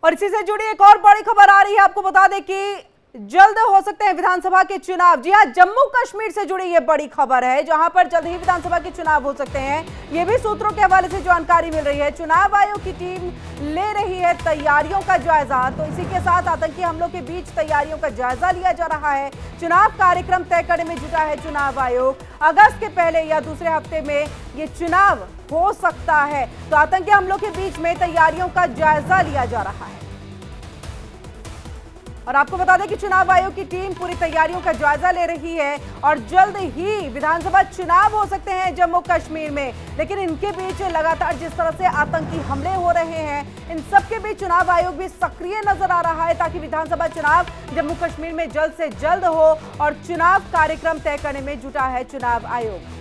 और इसी से जुड़ी एक और बड़ी खबर आ रही है। आपको बता दें कि जल्द हो सकते हैं विधानसभा के चुनाव। जी हां, जम्मू कश्मीर से जुड़ी ये बड़ी खबर है, जहां पर जल्द ही विधानसभा के चुनाव हो सकते हैं। ये भी सूत्रों के हवाले से जानकारी मिल रही है। चुनाव आयोग की टीम ले रही है तैयारियों का जायजा। तो इसी के साथ आतंकी हमलों के बीच तैयारियों का जायजा लिया जा रहा है। चुनाव कार्यक्रम तय करने में जुटा है चुनाव आयोग। अगस्त के पहले या दूसरे हफ्ते में ये चुनाव हो सकता है। तो आतंकी हमलों के बीच में तैयारियों का जायजा लिया जा रहा है। और आपको बता दें कि चुनाव आयोग की टीम पूरी तैयारियों का जायजा ले रही है और जल्द ही विधानसभा चुनाव हो सकते हैं जम्मू कश्मीर में। लेकिन इनके बीच लगातार जिस तरह से आतंकी हमले हो रहे हैं, इन सब के बीच चुनाव आयोग भी सक्रिय नजर आ रहा है ताकि विधानसभा चुनाव जम्मू कश्मीर में जल्द से जल्द हो। और चुनाव कार्यक्रम तय करने में जुटा है चुनाव आयोग।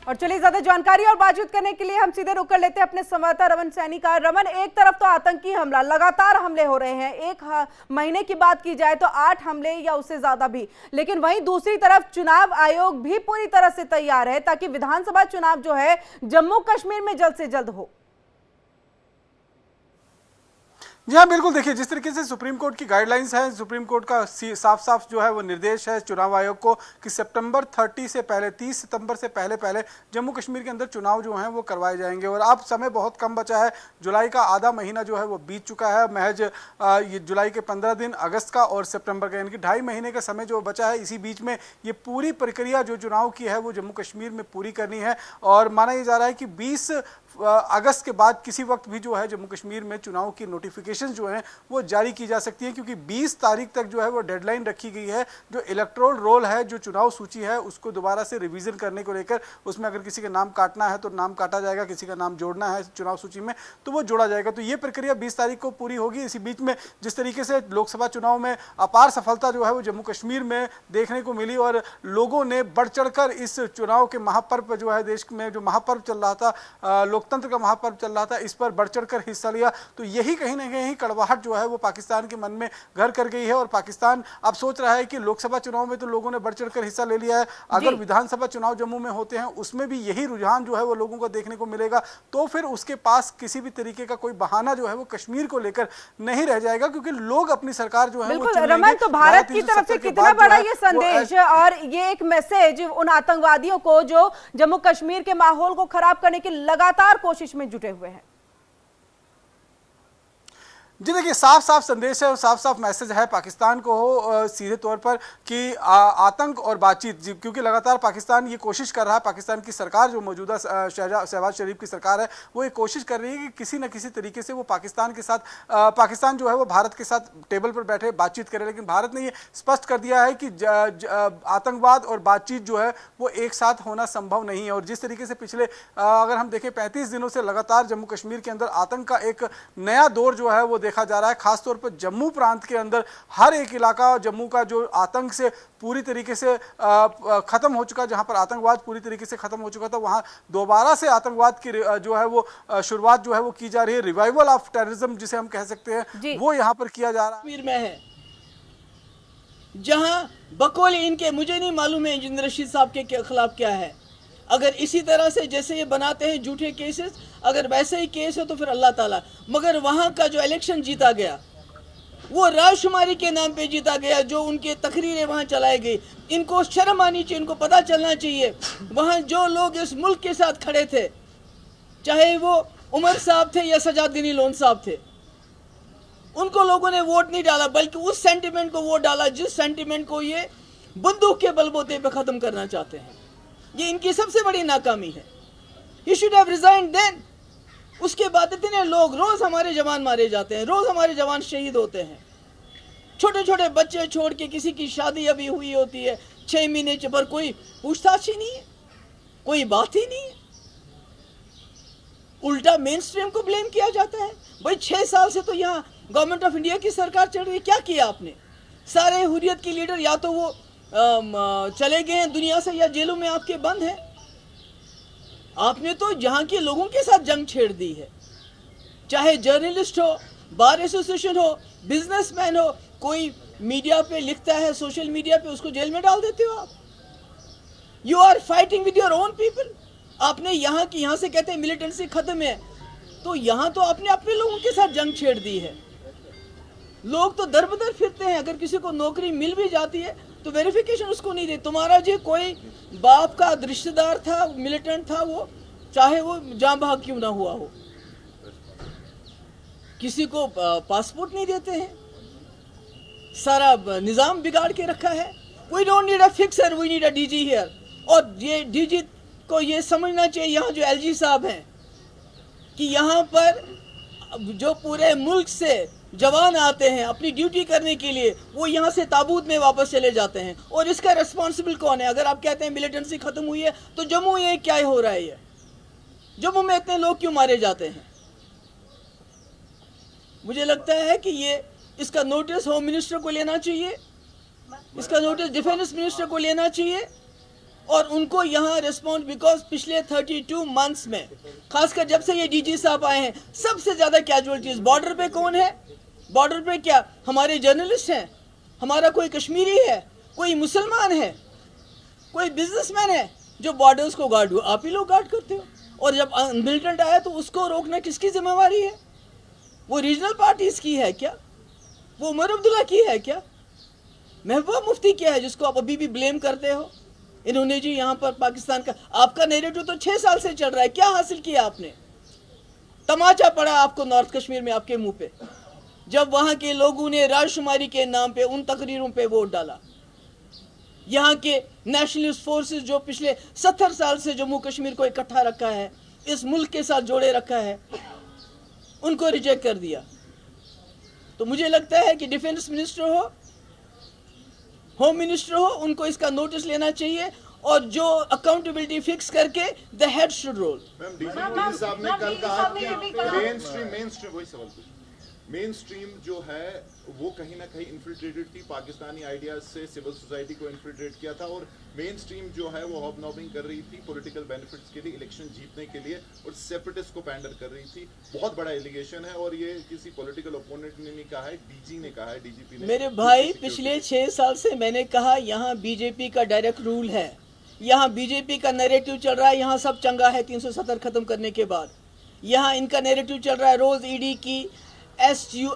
और चलिए ज्यादा जानकारी और बातचीत करने के लिए हम सीधे रुक कर लेते हैं अपने संवाददाता रमन सैनी का। रमन, एक तरफ तो आतंकी हमला, लगातार हमले हो रहे हैं, एक महीने की बात की जाए तो 8 हमले या उससे ज्यादा भी, लेकिन वहीं दूसरी तरफ चुनाव आयोग भी पूरी तरह से तैयार है ताकि विधानसभा चुनाव जो है जम्मू कश्मीर में जल्द से जल्द हो। जी हाँ, बिल्कुल। देखिए, जिस तरीके से सुप्रीम कोर्ट की गाइडलाइंस है, सुप्रीम कोर्ट का साफ साफ जो है वो निर्देश है चुनाव आयोग को कि सितंबर 30 से पहले, 30 सितंबर से पहले जम्मू कश्मीर के अंदर चुनाव जो हैं वो करवाए जाएंगे। और अब समय बहुत कम बचा है। जुलाई का आधा महीना जो है वो बीत चुका है। महज ये जुलाई के 15 दिन, अगस्त का और सितंबर का, यानी कि 2.5 महीने का समय जो बचा है। इसी बीच में ये पूरी प्रक्रिया जो चुनाव की है वो जम्मू कश्मीर में पूरी करनी है। और माना ये जा रहा है कि 20 अगस्त के बाद किसी वक्त भी जो है जम्मू कश्मीर में चुनाव की नोटिफिकेशन जो है वो जारी की जा सकती है, क्योंकि 20 तारीख तक जो है वो डेडलाइन रखी गई है। जो इलेक्टोरल रोल है, जो चुनाव सूची है, उसको दोबारा से रिवीजन करने को लेकर, उसमें अगर किसी का नाम काटना है तो नाम काटा जाएगा, किसी का नाम जोड़ना है चुनाव सूची में तो वो जोड़ा जाएगा। तो ये प्रक्रिया 20 तारीख को पूरी होगी। इसी बीच में जिस तरीके से लोकसभा चुनाव में अपार सफलता जो है वो जम्मू कश्मीर में देखने को मिली और लोगों ने बढ़ चढ़कर इस चुनाव के महापर्व जो है, देश में जो महापर्व चल रहा था, लोकतंत्र का महापर्व चल रहा था, इस पर बढ़ चढ़कर हिस्सा लिया। तो यही कहीं ना कहीं कड़वाहट जो है वो पाकिस्तान के मन में घर कर गई है। और पाकिस्तान अब सोच रहा है कि लोकसभा चुनाव में तो लोगों ने बढ़ चढ़कर हिस्सा ले लिया है, अगर विधानसभा चुनाव जम्मू में होते हैं उसमें भी यही रुझान जो है वो लोगों को देखने को मिलेगा, तो फिर उसके पास किसी भी तरीके का कोई बहाना जो है वो कश्मीर को लेकर नहीं रह जाएगा, क्योंकि लोग अपनी सरकार जो है वो चुनेंगे। रमन, तो भारत की तरफ से कितना बड़ा ये संदेश और ये एक मैसेज उन आतंकवादियों को जो जम्मू कश्मीर के माहौल को खराब करने की लगातार कोशिश में जुटे हुए हैं। जी देखिए, साफ साफ संदेश है और साफ साफ मैसेज है पाकिस्तान को सीधे तौर पर कि आतंक और बातचीत, क्योंकि लगातार पाकिस्तान ये कोशिश कर रहा है, पाकिस्तान की सरकार जो मौजूदा शहबाज शरीफ की सरकार है वो ये कोशिश कर रही है कि किसी न किसी तरीके से वो पाकिस्तान के साथ, पाकिस्तान जो है वो भारत के साथ टेबल पर बैठे बातचीत करे। लेकिन भारत ने ये स्पष्ट कर दिया है कि आतंकवाद और बातचीत जो है वो एक साथ होना संभव नहीं है। और जिस तरीके से पिछले अगर हम देखें 35 दिनों से लगातार जम्मू कश्मीर के अंदर आतंक का एक नया दौर जो है वो देखा जा रहा है, खासतौर पर जम्मू प्रांत के अंदर हर एक इलाका जम्मू का जो आतंक से पूरी तरीके से खत्म हो चुका, जहां पर आतंकवाद पूरी तरीके से खत्म हो चुका था, वहां दोबारा से आतंकवाद की जो है वो शुरुआत जो है वो की जा रही है। रिवाइवल ऑफ टेररिज्म जिसे हम कह सकते हैं वो यहां पर किया जा रहा है। में है जहां बकौल इनके, मुझे नहीं मालूम है इंजीनियर रशीद साहब के खिलाफ क्या है। अगर इसी तरह से जैसे ये बनाते हैं झूठे केसेस, अगर वैसे ही केस है तो फिर अल्लाह ताला। मगर वहाँ का जो इलेक्शन जीता गया वो रायशुमारी के नाम पे जीता गया, जो उनके तकरीरें वहाँ चलाई गई। इनको शर्म आनी चाहिए, इनको पता चलना चाहिए वहाँ जो लोग इस मुल्क के साथ खड़े थे, चाहे वो उमर साहब थे या सजादुद्दीन लोन साहब थे, उनको लोगों ने वोट नहीं डाला, बल्कि उस सेंटिमेंट को वोट डाला जिस सेंटिमेंट को ये बंदूक के बलबूते पे ख़त्म करना चाहते हैं। ये इनकी सबसे बड़ी नाकामी है। He should have resigned then। उसके बाद इतने लोग, रोज हमारे जवान मारे जाते हैं, रोज हमारे जवान शहीद होते हैं, छोटे छोटे बच्चे छोड़ के, किसी की शादी अभी हुई होती है 6 महीने पर कोई पूछताछ ही नहीं है, कोई बात ही नहीं है। उल्टा मेन स्ट्रीम को ब्लेम किया जाता है। भाई 6 साल से तो यहाँ गवर्नमेंट ऑफ इंडिया की सरकार चल रही है, क्या किया आपने? सारे हुर्रियत के लीडर या तो वो चले गए हैं दुनिया से या जेलों में आपके बंद हैं। आपने तो यहाँ के लोगों के साथ जंग छेड़ दी है, चाहे जर्नलिस्ट हो, बार एसोसिएशन हो, बिजनेसमैन हो, कोई मीडिया पे लिखता है, सोशल मीडिया पे, उसको जेल में डाल देते हो आप। You are fighting with your own people. आपने यहाँ से कहते हैं मिलिटेंसी खत्म है, तो यहाँ तो आपने अपने लोगों के साथ जंग छेड़ दी है। लोग तो दर बदर फिरते हैं, अगर किसी को नौकरी मिल भी जाती है तो वेरिफिकेशन उसको नहीं दे। तुम्हारा जो कोई बाप का रिश्तेदार था, मिलिटेंट था, वो चाहे वो जान भाग क्यों ना हुआ हो, किसी को पासपोर्ट नहीं देते हैं। सारा निजाम बिगाड़ के रखा है। We don't need a fixer, we need a DG here. और ये डीजी को ये समझना चाहिए, यहाँ जो एलजी साहब हैं, कि यहाँ पर जो पूरे मुल्क से जवान आते हैं अपनी ड्यूटी करने के लिए, वो यहाँ से ताबूत में वापस चले जाते हैं। और इसका रिस्पॉन्सिबल कौन है? अगर आप कहते हैं मिलिटेंसी खत्म हुई है, तो जम्मू ये क्या हो रहा है? ये जम्मू में इतने लोग क्यों मारे जाते हैं? मुझे लगता है कि ये इसका नोटिस होम मिनिस्टर को लेना चाहिए, इसका नोटिस डिफेंस मिनिस्टर को लेना चाहिए, और उनको यहाँ रिस्पॉन्स, बिकॉज पिछले 32 मंथ्स में, खासकर जब से ये डीजी साहब आए हैं, सबसे ज़्यादा कैजुअलिटीज बॉर्डर पे कौन है? बॉर्डर पे क्या हमारे जर्नलिस्ट हैं? हमारा कोई कश्मीरी है, कोई मुसलमान है, कोई बिजनेसमैन है जो बॉर्डर्स को गार्ड हो? आप ही लोग गार्ड करते हो। और जब मिलिटेंट आया तो उसको रोकना किसकी जिम्मेवारी है? वो रीजनल पार्टीज की है क्या? वो उमर अब्दुल्ला की है क्या? महबूबा मुफ्ती क्या है जिसको आप अभी भी ब्लेम करते हो? इन्होंने जी यहाँ पर पाकिस्तान का, आपका नैरेटिव तो 6 साल से चल रहा है, क्या हासिल किया आपने? तमाचा पड़ा आपको नॉर्थ कश्मीर में आपके मुंह पे, जब वहाँ के लोगों ने राजशुमारी के नाम पे उन तकरीरों पे वोट डाला। यहाँ के नेशनलिस्ट फोर्सेस जो पिछले 70 साल से जम्मू कश्मीर को इकट्ठा रखा है, इस मुल्क के साथ जोड़े रखा है, उनको रिजेक्ट कर दिया। तो मुझे लगता है कि डिफेंस मिनिस्टर हो, होम मिनिस्टर हो, उनको इसका नोटिस लेना चाहिए, और जो अकाउंटेबिलिटी फिक्स करके the head should roll. Ma'am DG साहब ने कल कहा कि मेन स्ट्रीम जो है वो कहीं ना कहीं इन्फिल्ट्रेटेड थी, पाकिस्तानी आइडियाज से सिविल सोसाइटी को इन्फिल्ट्रेट किया था, और मेन स्ट्रीम जो है वो हॉबनॉबिंग कर रही थी पॉलिटिकल बेनिफिट्स के लिए, इलेक्शन जीतने के लिए, और सेपरेटिस्ट को पैंडर कर रही थी। बहुत बड़ा एलिगेशन है, और ये किसी पॉलिटिकल ओपोनेंट ने नहीं कहा है, डीजी ने कहा है, डीजीपी ने। मेरे भाई, पिछले 6 साल से मैंने कहा यहाँ बीजेपी का डायरेक्ट रूल है, यहाँ बीजेपी का नैरेटिव चल रहा है, यहाँ सब चंगा है 370 खत्म करने के बाद। यहाँ इनका नैरेटिव चल रहा है, रोज ईडी की, SIU,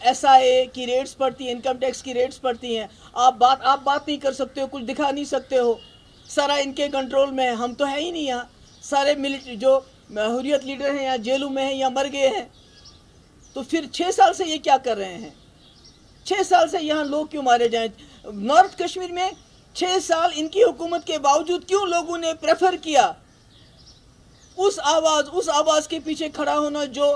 SIA की रेट्स पड़ती हैं, इनकम टैक्स की रेट्स पड़ती हैं। आप बात नहीं कर सकते हो, कुछ दिखा नहीं सकते हो, सारा इनके कंट्रोल में है। हम तो है ही नहीं यहाँ, सारे मिलिट्री जो हुर्रियत लीडर हैं यहाँ जेलों में हैं या मर गए हैं। तो फिर 6 साल से ये क्या कर रहे हैं? 6 साल से यहाँ लोग क्यों मारे जाएं? नॉर्थ कश्मीर में 6 साल इनकी हुकूमत के बावजूद क्यों लोगों ने प्रेफर किया उस आवाज़ के पीछे खड़ा होना जो।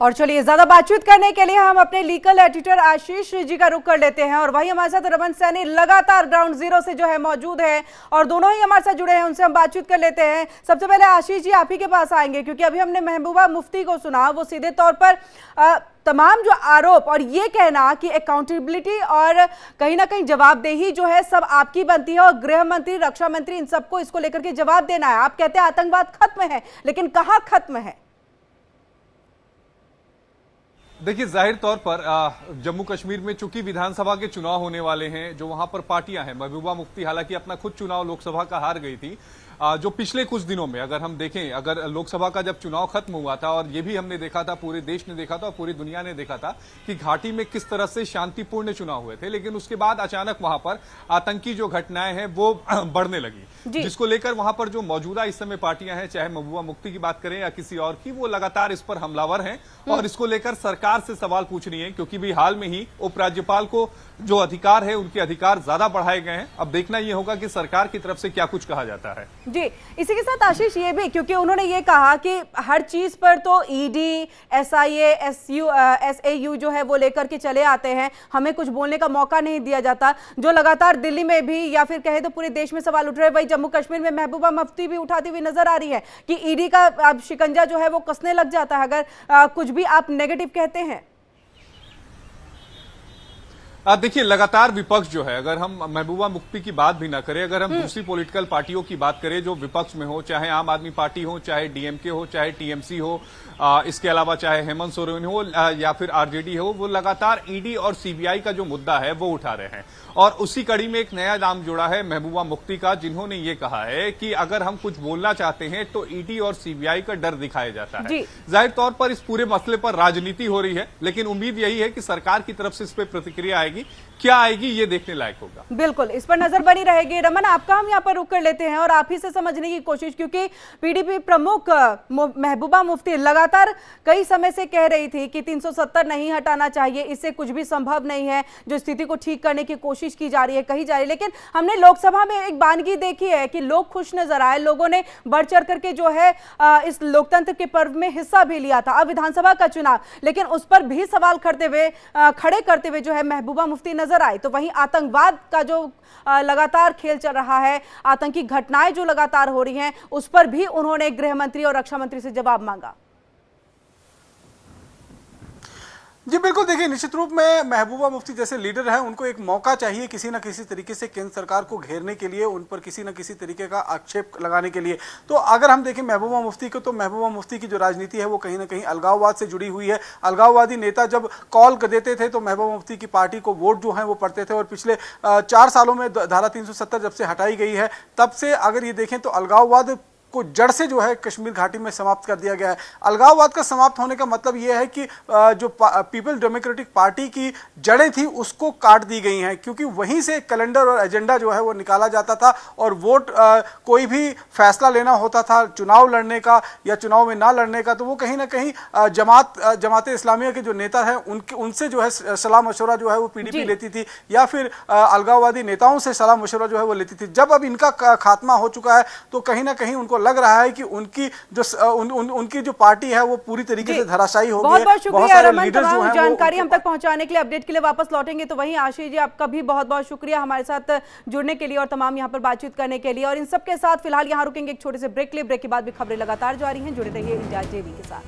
और चलिए, ज्यादा बातचीत करने के लिए हम अपने लीगल एडिटर आशीष जी का रुख कर लेते हैं, और वही हमारे साथ रमन सैनी लगातार ग्राउंड जीरो से जो है मौजूद है, और दोनों ही हमारे साथ जुड़े हैं, उनसे हम बातचीत कर लेते हैं। सबसे पहले आशीष जी, आप ही के पास आएंगे, क्योंकि अभी हमने महबूबा मुफ्ती को सुना, वो सीधे तौर पर तमाम जो आरोप और ये कहना कि अकाउंटेबिलिटी और कहीं ना कहीं जवाबदेही जो है सब आपकी बनती है, और गृह मंत्री, रक्षा मंत्री, इन सबको इसको लेकर के जवाब देना है। आप कहते हैं आतंकवाद खत्म है, लेकिन कहां खत्म है? देखिए, जाहिर तौर पर जम्मू कश्मीर में चूंकि विधानसभा के चुनाव होने वाले हैं, जो वहां पर पार्टियां हैं, महबूबा मुफ्ती हालांकि अपना खुद चुनाव लोकसभा का हार गई थी, जो पिछले कुछ दिनों में अगर हम देखें, अगर लोकसभा का जब चुनाव खत्म हुआ था, और ये भी हमने देखा था, पूरे देश ने देखा था और पूरी दुनिया ने देखा था कि घाटी में किस तरह से शांतिपूर्ण चुनाव हुए थे, लेकिन उसके बाद अचानक वहां पर आतंकी जो घटनाएं हैं वो बढ़ने लगी, जिसको लेकर वहां पर जो मौजूदा इस समय पार्टियां हैं, चाहे महबूबा मुफ्ती की बात करें या किसी और की, वो लगातार इस पर हमलावर हैं और इसको लेकर सरकार से सवाल पूछ रही है, क्योंकि भी हाल में ही उपराज्यपाल को जो अधिकार है, उनके अधिकार ज्यादा बढ़ाए गए हैं। अब देखना यह होगा कि सरकार की तरफ से क्या कुछ कहा जाता है। जी, इसी के साथ आशीष ये भी, क्योंकि उन्होंने ये कहा कि हर चीज पर तो ईडी, SIA, SAU जो है वो लेकर के चले आते हैं, हमें कुछ बोलने का मौका नहीं दिया जाता, जो लगातार दिल्ली में भी या फिर कहे तो पूरे देश में सवाल उठ रहे हैं। वही जम्मू कश्मीर में महबूबा मुफ्ती भी उठाती हुई नजर आ रही है कि ईडी का अब शिकंजा जो है वो कसने लग जाता है अगर कुछ भी आप नेगेटिव कहते हैं। देखिए, लगातार विपक्ष जो है, अगर हम महबूबा मुफ्ती की बात भी ना करें, अगर हम दूसरी पॉलिटिकल पार्टियों की बात करें जो विपक्ष में हो, चाहे आम आदमी पार्टी हो, चाहे डीएमके हो, चाहे टीएमसी हो, इसके अलावा चाहे हेमंत सोरेन हो या फिर आरजेडी हो, वो लगातार ईडी और सीबीआई का जो मुद्दा है वो उठा रहे हैं। और उसी कड़ी में एक नया नाम जुड़ा है महबूबा मुफ्ती का, जिन्होंने ये कहा है कि अगर हम कुछ बोलना चाहते हैं तो ईडी और सीबीआई का डर दिखाया जाता है। जाहिर तौर पर इस पूरे मसले पर राजनीति हो रही है, लेकिन उम्मीद यही है कि सरकार की तरफ से इस पर प्रतिक्रिया आएगी। क्या आएगी ये देखने लायक होगा। बिल्कुल, इस पर नजर बनी रहेगी। रमन, आपका हम यहाँ पर रुक कर लेते हैं और आप ही से समझने की कोशिश, क्योंकि पीडीपी प्रमुख महबूबा मुफ्ती लगातार कई समय से कह रही थी कि 370 नहीं हटाना चाहिए, इससे कुछ भी संभव नहीं है, जो स्थिति को ठीक करने की कोशिश की जा रही है, कही जा रही है। लेकिन हमने लोकसभा में एक बानगी देखी है कि लोग खुश नजर आए, लोगों ने बढ़ चढ़ करके जो है इस लोकतंत्र के पर्व में हिस्सा भी लिया था। अब विधानसभा का चुनाव, लेकिन उस पर भी सवाल खड़े करते हुए जो है महबूबा मुफ्ती नजर आए। तो वहीं आतंकवाद का जो लगातार खेल चल रहा है, आतंकी घटनाएं जो लगातार हो रही हैं, उस पर भी उन्होंने गृह मंत्री और रक्षा मंत्री से जवाब मांगा। जी बिल्कुल, देखिए निश्चित रूप में महबूबा मुफ्ती जैसे लीडर हैं, उनको एक मौका चाहिए किसी न किसी तरीके से केंद्र सरकार को घेरने के लिए, उन पर किसी न किसी तरीके का आक्षेप लगाने के लिए। तो अगर हम देखें महबूबा मुफ्ती को, तो महबूबा मुफ्ती की जो राजनीति है वो कहीं ना कहीं अलगाववाद से जुड़ी हुई है। अलगाववादी नेता जब कॉल देते थे तो महबूबा मुफ्ती की पार्टी को वोट जो है वो पड़ते थे, और पिछले 4 सालों में धारा 370 जब से हटाई गई है तब से अगर ये देखें तो अलगाववाद को जड़ से जो है कश्मीर घाटी में समाप्त कर दिया गया है। अलगाववाद का समाप्त होने का मतलब यह है कि जो पीपल डेमोक्रेटिक पार्टी की जड़ें थी उसको काट दी गई हैं, क्योंकि वहीं से कैलेंडर और एजेंडा जो है वो निकाला जाता था, और वोट कोई भी फैसला लेना होता था चुनाव लड़ने का या चुनाव में ना लड़ने का, तो वो कहीं ना कहीं जमाते इस्लामिया के जो नेता हैं उनसे जो है सलाह मशवरा जो है वो पीडीपी लेती थी, या फिर अलगाववादी नेताओं से सलाह मशवरा जो है वो लेती थी। जब अब इनका खात्मा हो चुका है तो कहीं ना कहीं उनको लग रहा है कि उनकी जो पार्टी है वो पूरी तरीके से धराशायी हो गई है। बहुत शुक्रिया रमन, तमाम जानकारी हम तक पहुंचाने के लिए। अपडेट के लिए वापस लौटेंगे। तो वहीं आशीष जी, आपका भी बहुत बहुत शुक्रिया हमारे साथ जुड़ने के लिए और तमाम यहाँ पर बातचीत करने के लिए। और इन सब के साथ फिलहाल यहाँ रुकेंगे एक छोटे से ब्रेक के लिए। ब्रेक के बाद भी खबरें लगातार जारी हैं, जुड़े रहिए इंडिया जेवी के साथ।